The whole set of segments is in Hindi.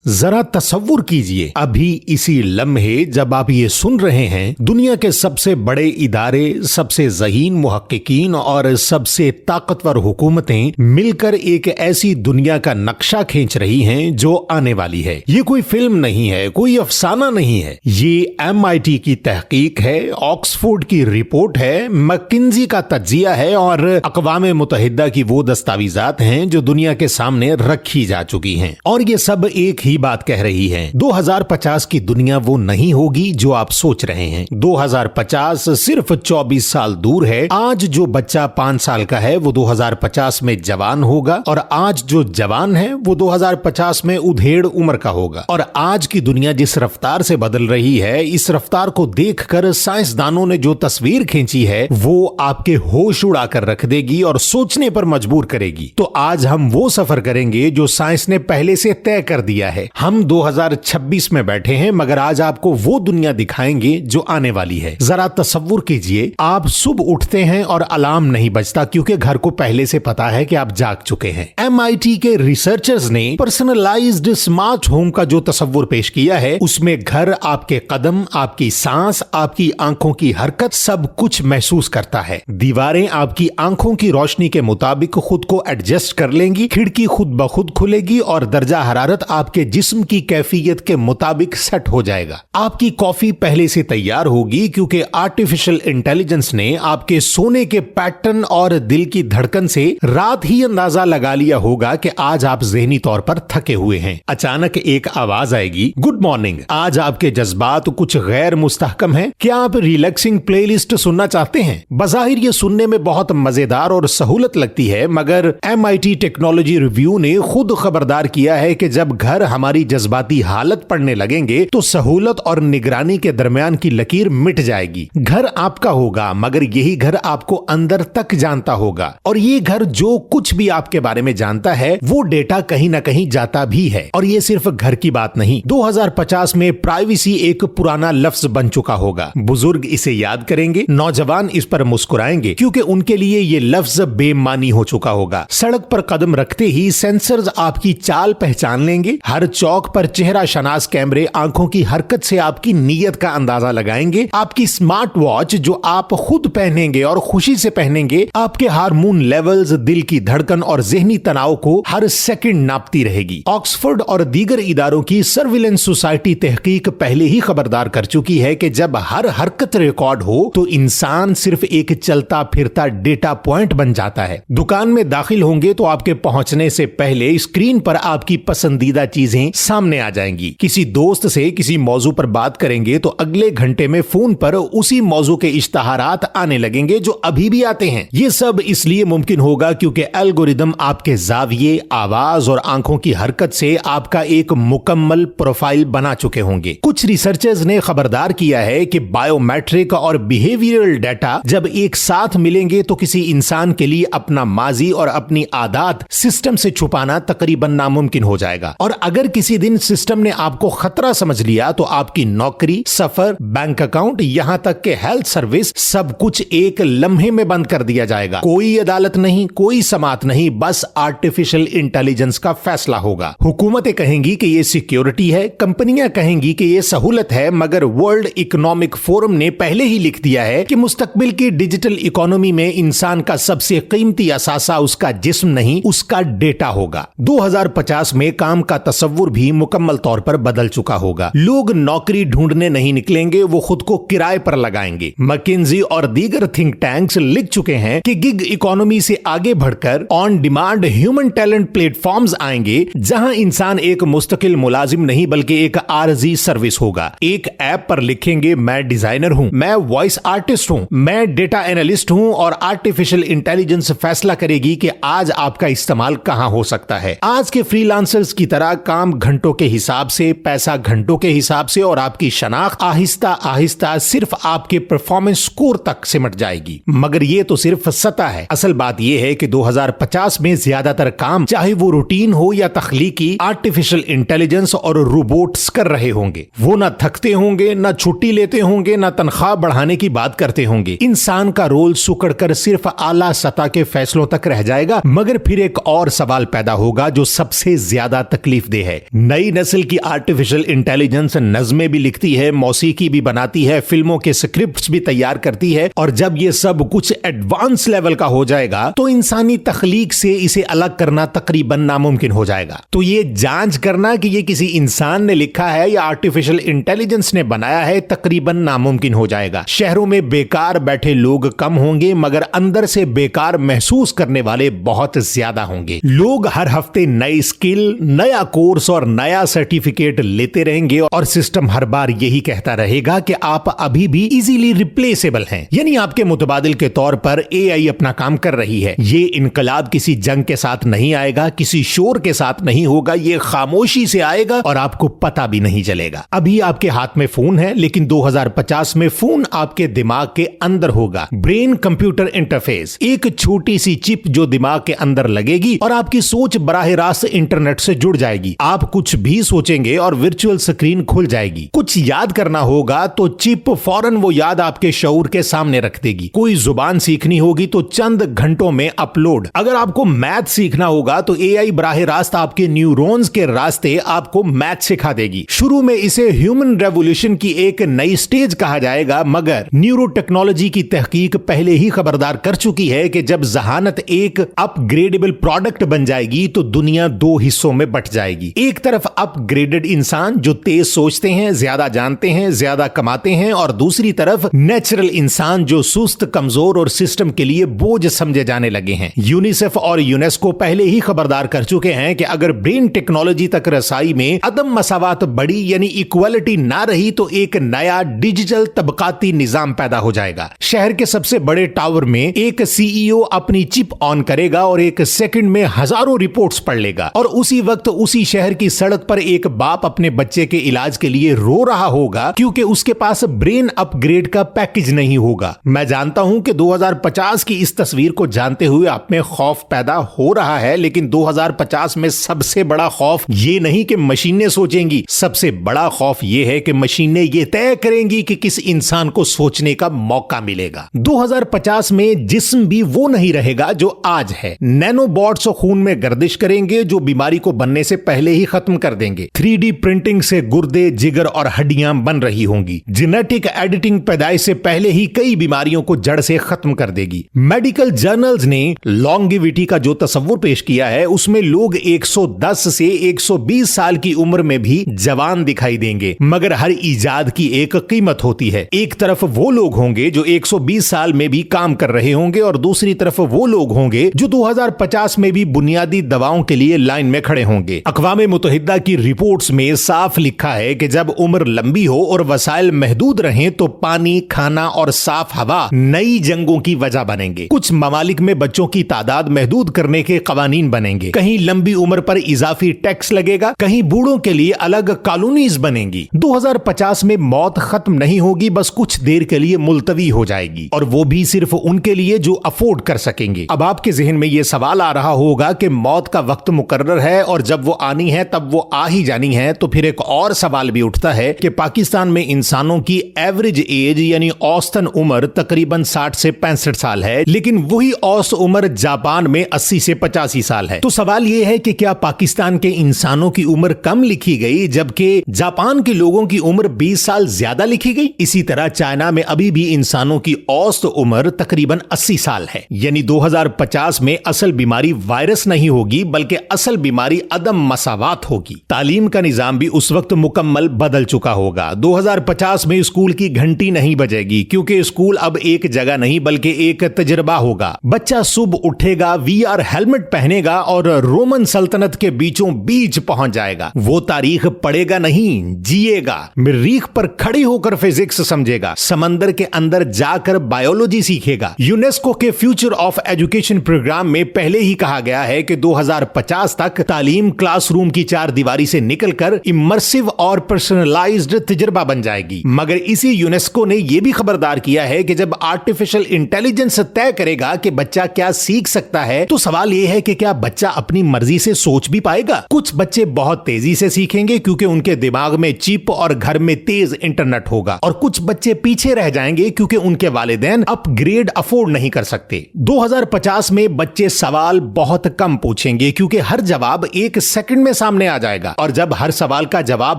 जरा तसव्वुर कीजिए, अभी इसी लम्हे जब आप ये सुन रहे हैं, दुनिया के सबसे बड़े इदारे, सबसे ज़हीन मुहक्किकीन और सबसे ताकतवर हुकूमतें मिलकर एक ऐसी दुनिया का नक्शा खींच रही हैं जो आने वाली है। ये कोई फिल्म नहीं है, कोई अफसाना नहीं है, ये MIT की तहकीक है, ऑक्सफोर्ड की रिपोर्ट है, मैकिन्जी का तज्जिया है और अक़वाम मुत्तहिदा की वो दस्तावेजात हैं जो दुनिया के सामने रखी जा चुकी हैं। और ये सब एक ही बात कह रही है, 2050 की दुनिया वो नहीं होगी जो आप सोच रहे हैं। 2050 सिर्फ 24 साल दूर है। आज जो बच्चा 5 साल का है वो 2050 में जवान होगा और आज जो जवान है वो 2050 में उधेड़ उम्र का होगा। और आज की दुनिया जिस रफ्तार से बदल रही है, इस रफ्तार को देखकर साइंसदानों ने जो तस्वीर खींची है वो आपके होश उड़ाकर रख देगी और सोचने पर मजबूर करेगी। तो आज हम वो सफर करेंगे जो साइंस ने पहले से तय कर दिया है। हम 2026 में बैठे हैं, मगर आज आपको वो दुनिया दिखाएंगे जो आने वाली है। जरा तसव्वुर कीजिए, आप सुबह उठते हैं और अलार्म नहीं बजता क्योंकि घर को पहले से पता है कि आप जाग चुके हैं। MIT के रिसर्चर्स ने पर्सनलाइज्ड स्मार्ट होम का जो तसव्वुर पेश किया है, उसमें घर आपके कदम, आपकी सांस, आपकी आंखों की हरकत सब कुछ महसूस करता है। दीवारें आपकी आंखों की रोशनी के मुताबिक खुद को एडजस्ट कर लेंगी, खिड़की खुद ब खुद खुलेगी और दर्जा हरारत आपके जिस्म की कैफियत के मुताबिक सेट हो जाएगा। आपकी कॉफी पहले से तैयार होगी क्योंकि आर्टिफिशियल इंटेलिजेंस ने आपके सोने के पैटर्न और दिल की धड़कन से रात ही अंदाजा लगा लिया होगा कि आज आप ज़हनी तौर पर थके हुए हैं। अचानक एक आवाज आएगी, गुड मॉर्निंग। आज आपके जज्बात कुछ गैर मुस्तहकम हैं। क्या आप रिलैक्सिंग प्लेलिस्ट सुनना चाहते हैं? बज़ाहिर ये सुनने में बहुत मजेदार और सहूलत लगती है, मगर MIT टेक्नोलॉजी रिव्यू ने खुद खबरदार किया है कि जब घर हमारी जज्बाती हालत पढ़ने लगेंगे तो सहूलत और निगरानी के दरमियान की लकीर मिट जाएगी। घर आपका होगा, मगर यही घर आपको अंदर तक जानता होगा और ये घर जो कुछ भी आपके बारे में जानता है वो डेटा कहीं ना कहीं जाता भी है। और ये सिर्फ घर की बात नहीं, 2050 में प्राइवेसी एक पुराना लफ्ज बन चुका होगा। बुजुर्ग इसे याद करेंगे, नौजवान इस पर मुस्कुराएंगे क्योंकि उनके लिए ये लफ्ज बेमानी हो चुका होगा। सड़क पर कदम रखते ही सेंसर्स आपकी चाल पहचान लेंगे। हर चौक पर चेहरा शनास कैमरे आंखों की हरकत से आपकी नीयत का अंदाजा लगाएंगे। आपकी स्मार्ट वॉच जो आप खुद पहनेंगे और खुशी से पहनेंगे, आपके हार्मोन लेवल्स, दिल की धड़कन और ज़हनी तनाव को हर सेकंड नापती रहेगी। ऑक्सफोर्ड और दीगर इदारों की सर्विलेंस सोसाइटी तहकीक पहले ही खबरदार कर चुकी है कि जब हर हरकत रिकॉर्ड हो तो इंसान सिर्फ एक चलता फिरता डेटा पॉइंट बन जाता है। दुकान में दाखिल होंगे तो आपके पहुंचने से पहले स्क्रीन पर आपकी पसंदीदा चीजें सामने आ जाएंगी। किसी दोस्त से किसी मौजू पर बात करेंगे तो अगले घंटे में फोन पर उसी मौजू के इश्तहारात आने लगेंगे जो अभी भी आते हैं। ये सब इसलिए मुमकिन होगा क्योंकि एल्गोरिदम आपके जाविये, आवाज और आंखों की हरकत से आपका एक मुकम्मल प्रोफाइल बना चुके होंगे। कुछ रिसर्चर्स ने खबरदार किया है कि बायोमेट्रिक और बिहेवियरल डाटा जब एक साथ मिलेंगे तो किसी इंसान के लिए अपना माजी और अपनी आदत सिस्टम से छुपाना तकरीबन नामुमकिन हो जाएगा। और अगर किसी दिन सिस्टम ने आपको खतरा समझ लिया तो आपकी नौकरी, सफर, बैंक अकाउंट, यहां तक के हेल्थ सर्विस सब कुछ एक लम्हे में बंद कर दिया जाएगा। कोई अदालत नहीं, कोई समाअत नहीं, बस आर्टिफिशियल इंटेलिजेंस का फैसला होगा। हुकूमतें कहेंगी कि ये सिक्योरिटी है, कंपनियां कहेंगी कि ये सहूलत है, मगर वर्ल्ड इकोनॉमिक फोरम ने पहले ही लिख दिया है कि मुस्तकबिल की डिजिटल इकोनॉमी में इंसान का सबसे कीमती असासा उसका जिस्म नहीं, उसका डेटा होगा। 2050 में काम का तसव्वुर भी मुकम्मल तौर पर बदल चुका होगा। लोग नौकरी ढूंढने नहीं निकलेंगे, वो खुद को किराए पर लगाएंगे। मैकिन्जी और दीगर थिंक टैंक्स लिख चुके हैं कि गिग इकोनॉमी से आगे बढ़कर on demand human talent platforms आएंगे, जहां इंसान एक मुस्तकिल मुलाजिम नहीं बल्कि एक आरजी सर्विस होगा। एक ऐप पर लिखेंगे, मैं डिजाइनर हूं, मैं वॉइस आर्टिस्ट हूं, मैं डेटा एनालिस्ट हूं, और आर्टिफिशियल इंटेलिजेंस फैसला करेगी कि आज आपका इस्तेमाल कहां हो सकता है। आज के फ्रीलांसर्स की तरह काम घंटों के हिसाब से, पैसा घंटों के हिसाब से, और आपकी शनाख्त आहिस्ता आहिस्ता सिर्फ आपके परफॉर्मेंस स्कोर तक सिमट जाएगी। मगर ये तो सिर्फ सतह है। असल बात यह है कि 2050 में ज्यादातर काम, चाहे वो रूटीन हो या तख्लीकी, आर्टिफिशियल इंटेलिजेंस और रोबोट्स कर रहे होंगे। वो ना थकते होंगे, ना छुट्टी लेते होंगे, ना तनख्वाह बढ़ाने की बात करते होंगे। इंसान का रोल सुकड़कर सिर्फ आला सतह के फैसलों तक रह जाएगा। मगर फिर एक और सवाल पैदा होगा जो सबसे ज्यादा तकलीफ दे है। है। नई नस्ल की आर्टिफिशियल इंटेलिजेंस नज़में भी लिखती है, मौसीकी भी बनाती है, फिल्मों के स्क्रिप्ट्स भी तैयार करती है, और जब ये सब कुछ एडवांस लेवल का हो जाएगा तो इंसानी तख्लीक से इसे अलग करना तकरीबन नामुमकिन हो जाएगा। तो ये जांच करना कि ये किसी इंसान ने लिखा है या आर्टिफिशियल इंटेलिजेंस ने बनाया है तकरीबन नामुमकिन हो जाएगा। शहरों में बेकार बैठे लोग कम होंगे, मगर अंदर से बेकार महसूस करने वाले बहुत ज्यादा होंगे। लोग हर हफ्ते नई स्किल, नया कोर्स और नया सर्टिफिकेट लेते रहेंगे और सिस्टम हर बार यही कहता रहेगा कि आप अभी भी इजीली रिप्लेसेबल हैं, यानी आपके मुतबादिल के तौर पर एआई अपना काम कर रही है। ये इनकलाब किसी जंग के साथ नहीं आएगा, किसी शोर के साथ नहीं होगा, ये खामोशी से आएगा और आपको पता भी नहीं चलेगा। अभी आपके हाथ में फोन है, लेकिन 2050 में फोन आपके दिमाग के अंदर होगा। ब्रेन कंप्यूटर इंटरफेस, एक छोटी सी चिप जो दिमाग के अंदर लगेगी और आपकी सोच बराह रास्त इंटरनेट से जुड़ जाएगी। आप कुछ भी सोचेंगे और वर्चुअल स्क्रीन खुल जाएगी। कुछ याद करना होगा तो चिप फौरन वो याद आपके शऊर के सामने रख देगी। कोई जुबान सीखनी होगी तो चंद घंटों में अपलोड। अगर आपको मैथ सीखना होगा तो एआई बराह रास्त आपके न्यूरॉन्स के रास्ते आपको मैथ सिखा देगी। शुरू में इसे ह्यूमन रेवोल्यूशन की एक नई स्टेज कहा जाएगा, मगर न्यूरो टेक्नोलॉजी की तहकीक पहले ही खबरदार कर चुकी है कि जब जहानत एक अपग्रेडेबल प्रोडक्ट बन जाएगी तो दुनिया दो हिस्सों में बट जाएगी। एक तरफ अपग्रेडेड इंसान जो तेज सोचते हैं, ज्यादा जानते हैं, ज्यादा कमाते हैं, और दूसरी तरफ नेचुरल इंसान जो सुस्त, कमजोर और सिस्टम के लिए बोझ समझे जाने लगे हैं। यूनिसेफ और यूनेस्को पहले ही खबरदार कर चुके हैं कि अगर ब्रेन टेक्नोलॉजी तक रसाई में अदम मसावात बढ़ी यानी इक्वालिटी ना रही तो एक नया डिजिटल तबकाती निजाम पैदा हो जाएगा। शहर के सबसे बड़े टावर में एक सीईओ अपनी चिप ऑन करेगा और एक सेकंड में हजारों रिपोर्ट्स पढ़ लेगा, और उसी वक्त उसी शहर की सड़क पर एक बाप अपने बच्चे के इलाज के लिए रो रहा होगा क्योंकि उसके पास ब्रेन अपग्रेड का पैकेज नहीं होगा। मैं जानता हूं कि 2050 की इस तस्वीर को जानते हुए आप में खौफ पैदा हो रहा है, लेकिन 2050 में सबसे बड़ा खौफ ये नहीं कि मशीनें सोचेंगी, सबसे बड़ा खौफ ये है कि मशीनें ये तय करेंगी कि किस इंसान को सोचने का मौका मिलेगा। 2050 में जिस्म भी वो नहीं रहेगा जो आज है। नैनोबॉट्स खून में गर्दिश करेंगे जो बीमारी को बनने से पहले ही खत्म कर देंगे। 3D प्रिंटिंग से गुर्दे, जिगर और हड्डियां बन रही होंगी। जेनेटिक एडिटिंग पैदाइश से पहले ही कई बीमारियों को जड़ से खत्म कर देगी। मेडिकल जर्नल्स ने लॉन्गेविटी का जो तस्वुर पेश किया है उसमें लोग 110 से 120 साल की उम्र में भी जवान दिखाई देंगे, मगर हर इजाद की एक कीमत होती है। एक तरफ वो लोग होंगे जो 120 साल में भी काम कर रहे होंगे और दूसरी तरफ वो लोग होंगे जो 2050 में भी बुनियादी दवाओं के लिए लाइन में खड़े होंगे। अक़वाम मुत्तहिदा की रिपोर्ट्स में साफ लिखा है कि जब उम्र लंबी हो और वसाइल महदूद रहें तो पानी, खाना और साफ हवा नई जंगों की वजह बनेंगे। कुछ ममालिक में बच्चों की तादाद महदूद करने के कवानीन बनेंगे। कहीं लंबी उम्र पर इजाफी टैक्स लगेगा, कहीं बूढ़ों के लिए अलग कॉलोनीज बनेंगी। 2050 में मौत खत्म नहीं होगी, बस कुछ देर के लिए मुलतवी हो जाएगी, और वो भी सिर्फ उनके लिए जो अफोर्ड कर सकेंगे। अब आपके जहन में यह सवाल आ रहा होगा कि मौत का वक्त मुकर्रर है और जब वो आनी है तब वो आ ही जानी है, तो फिर एक और सवाल भी उठता है कि पाकिस्तान में इंसानों की एवरेज एज यानी औसतन उम्र तकरीबन 60 से 65 साल है, लेकिन वही औसत उम्र जापान में 80 से 85 साल है। तो सवाल यह है कि क्या पाकिस्तान के इंसानों की उम्र कम लिखी गई जबकि जापान के लोगों की उम्र 20 साल ज्यादा लिखी गई? इसी तरह चाइना में अभी भी इंसानों की औसत उम्र तकरीबन 80 साल है। यानी 2050 में असल बीमारी वायरस नहीं होगी बल्कि असल बीमारी अदम मसावात होगी। तालीम का निजाम भी उस वक्त मुकम्मल बदल चुका होगा। 2050 में स्कूल की घंटी नहीं बजेगी क्योंकि स्कूल अब एक जगह नहीं बल्कि एक तजुर्बा होगा। बच्चा सुबह उठेगा, VR हेलमेट पहनेगा और रोमन सल्तनत के बीचों बीच पहुंच जाएगा। वो तारीख पढ़ेगा नहीं, जिएगा। मरीख पर खड़ी होकर फिजिक्स समझेगा, समंदर के अंदर जाकर बायोलॉजी सीखेगा। यूनेस्को के फ्यूचर ऑफ एजुकेशन प्रोग्राम में पहले ही कहा गया है कि 2050 तक तालीम क्लासरूम की चार दीवारी से निकलकर इमर्सिव और पर्सनलाइज्ड तजुर्बा बन जाएगी। मगर इसी यूनेस्को ने यह भी खबरदार किया है कि जब आर्टिफिशियल इंटेलिजेंस तय करेगा कि बच्चा क्या सीख सकता है, तो सवाल यह है कि क्या बच्चा अपनी मर्जी से सोच भी पाएगा? कुछ बच्चे बहुत तेजी से सीखेंगे क्योंकि उनके दिमाग में चिप और घर में तेज इंटरनेट होगा, और कुछ बच्चे पीछे रह जाएंगे क्योंकि उनके वालिदैन अपग्रेड अफोर्ड नहीं कर सकते। 2050 में बच्चे सवाल बहुत कम पूछेंगे क्योंकि हर जवाब एक सेकंड में सामने आ जाएगा। और जब हर सवाल का जवाब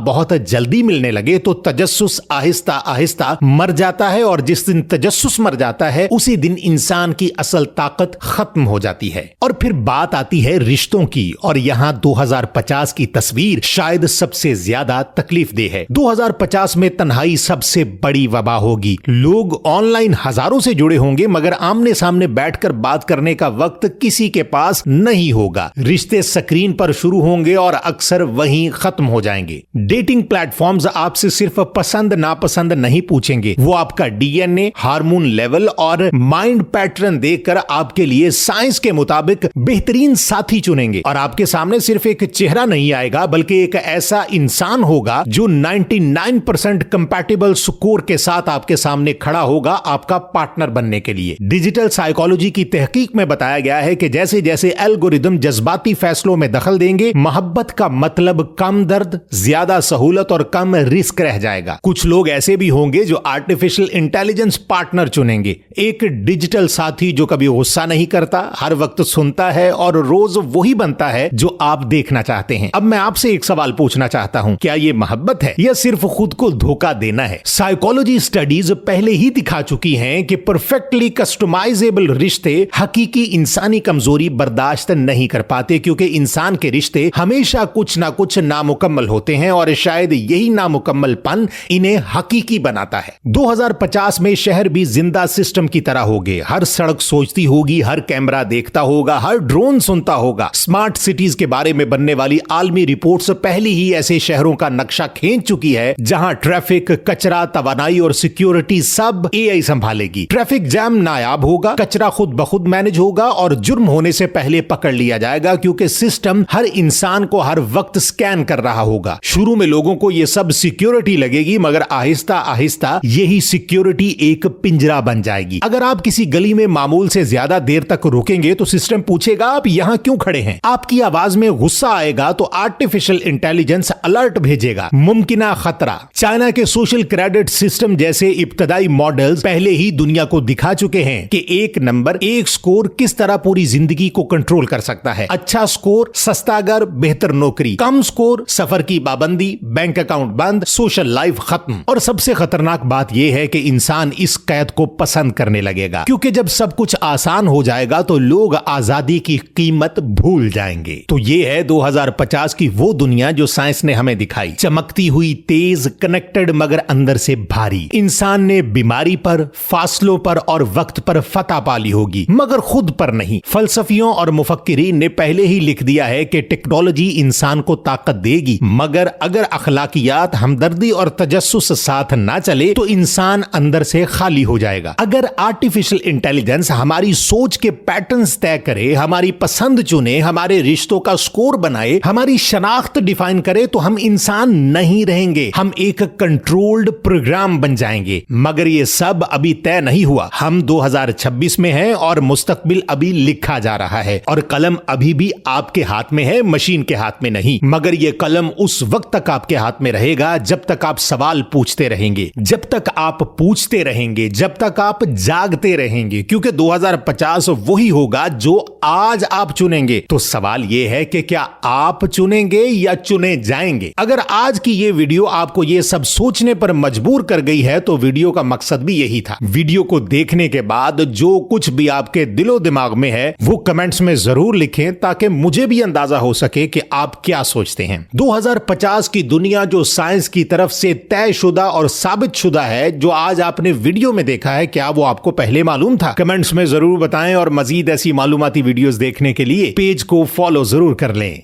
बहुत जल्दी मिलने लगे तो तजस्सुस आहिस्ता आहिस्ता मर जाता है, और जिस दिन तजस्सुस मर जाता है उसी दिन इंसान की असल ताकत खत्म हो जाती है। और फिर बात आती है रिश्तों की, और यहां 2050 की तस्वीर शायद सबसे ज्यादा तकलीफ दे है। 2050 में तन्हाई सबसे बड़ी वबा होगी। लोग ऑनलाइन हजारों से जुड़े होंगे मगर आमने सामने बैठकर बात करने का वक्त किसी के पास नहीं होगा। रिश्ते स्क्रीन पर शुरू होंगे और अक्सर वहीं खत्म हो जाएंगे। डेटिंग प्लेटफॉर्म्स आपसे सिर्फ पसंद नापसंद नहीं पूछेंगे, वो आपका डीएनए, हार्मोन लेवल और माइंड पैटर्न देखकर आपके लिए साइंस के मुताबिक बेहतरीन साथी चुनेंगे। और आपके सामने सिर्फ एक चेहरा नहीं आएगा बल्कि एक ऐसा इंसान होगा जो 99% कंपैटिबल स्कोर के साथ आपके सामने खड़ा होगा आपका पार्टनर बनने के लिए। डिजिटल साइकोलॉजी की तहकीक में बताया गया है कि जैसे जैसे एल्गोरिदम जज्बाती फैसलों में दखल देंगे, मोहब्बत का मतलब कम दर्द, ज्यादा सहूलत और कम रिस्क रह जाएगा। कुछ लोग ऐसे भी होंगे जो आर्टिफिशियल इंटेलिजेंस पार्टनर चुनेंगे, एक डिजिटल साथी जो कभी गुस्सा नहीं करता, हर वक्त सुनता है और रोज वही बनता है जो आप देखना चाहते हैं। अब मैं आपसे एक सवाल पूछना चाहता हूं, क्या यह मोहब्बत है या सिर्फ खुद को धोखा देना है? साइकोलॉजी स्टडीज पहले ही दिखा चुकी हैं कि परफेक्टली कस्टमाइजेबल रिश्ते हकीकी इंसानी कमजोरी बर्दाश्त नहीं कर पाते, क्योंकि इंसान के रिश्ते हमेशा कुछ ना कुछ नामुकम्मल होते हैं और शायद यही नामुकम्मलपन इन्हें हकीकी बनाता है। 2050 में शहर भी जिंदा सिस्टम की तरह होंगे। हर सड़क सोचती होगी, हर कैमरा देखता होगा, हर ड्रोन सुनता होगा। स्मार्ट सिटीज के बारे में बनने वाली आलमी रिपोर्ट्स पहले ही ऐसे शहरों का नक्शा खींच चुकी है जहां ट्रैफिक, कचरा, तवानाई और सिक्योरिटी सब एआई संभालेगी। ट्रैफिक जैम नायाब होगा, कचरा खुद ब खुद मैनेज होगा और जुर्म होने से पहले पकड़ लिया जाएगा, क्योंकि सिस्टम हर इंसान को हर वक्त स्कैन कर रहा होगा। शुरू में लोगों को यह सब सिक्योरिटी लगेगी मगर आहिस्ता आहिस्ता यही सिक्योरिटी एक पिंजरा बन जाएगी। अगर आप किसी गली में मामूल से ज्यादा देर तक रुकेंगे तो सिस्टम पूछेगा आप यहां क्यों खड़े हैं। आपकी आवाज में गुस्सा आएगा तो आर्टिफिशियल इंटेलिजेंस अलर्ट भेजेगा। मुमकिना खतरा। चाइना के सोशल क्रेडिट सिस्टम जैसे इब्तदाई मॉडल्स पहले ही दुनिया को दिखा चुके हैं कि एक नंबर, एक स्कोर किस तरह पूरी जिंदगी को कंट्रोल कर सकता है। अच्छा स्कोर सस्ता घर, बेहतर नौकरी, कम स्कोर सफर की पाबंदी, बैंक अकाउंट बंद, सोशल लाइफ खत्म। और सबसे खतरनाक बात यह है कि इंसान इस कैद को पसंद करने लगेगा, क्योंकि जब सब कुछ आसान हो जाएगा तो लोग आजादी की कीमत भूल जाएंगे। तो ये है 2050 की वो दुनिया जो साइंस ने हमें दिखाई। चमकती हुई, तेज, कनेक्टेड मगर अंदर से भारी। इंसान ने बीमारी पर, फासलों पर और वक्त पर फतह पा ली होगी मगर खुद पर नहीं। फलसफियों और मुफक्किरीन ने पहले ही लिख दिया है कि टेक्नोलॉजी इंसान को ताकत देगी मगर अगर अखलाकियात, हमदर्दी और तजस्सुस साथ ना चले तो इंसान अंदर से खाली हो जाएगा। अगर आर्टिफिशियल इंटेलिजेंस हमारी सोच के पैटर्न्स तय करे, हमारी पसंद चुने, हमारे रिश्तों का स्कोर बनाए, हमारी शनाख्त डिफाइन करे तो हम इंसान नहीं रहेंगे, हम एक कंट्रोल्ड प्रोग्राम बन जाएंगे। मगर ये सब अभी तय नहीं हुआ। हम 2026 में हैं और मुस्तकबिल अभी लिखा जा रहा है और कलम अभी भी आपके हाथ में है, मशीन के हाथ में नहीं। मगर यह कलम उस वक्त तक आपके हाथ में रहेगा जब तक आप सवाल पूछते रहेंगे, जब तक आप पूछते रहेंगे, जब तक आप जागते रहेंगे, क्योंकि 2050 वही होगा जो आज आप चुनेंगे। तो सवाल यह है कि क्या आप चुनेंगे या चुने जाएंगे? अगर आज की ये वीडियो आपको ये सब सोचने पर मजबूर कर गई है तो वीडियो का मकसद भी यही था। वीडियो को देखने के बाद जो कुछ भी आपके दिलो दिमाग में है वो कमेंट्स में जरूर लिखें ताकि मुझे भी अंदाजा हो सके कि आप क्या सोचते हैं। 2050 की दुनिया जो साइंस की तरफ से तयशुदा और साबित शुदा है, जो आज आपने वीडियो में देखा है, क्या वो आपको पहले मालूम था? कमेंट्स में जरूर बताएं और मजीद ऐसी मालूमाती वीडियोस देखने के लिए पेज को फॉलो जरूर कर लें।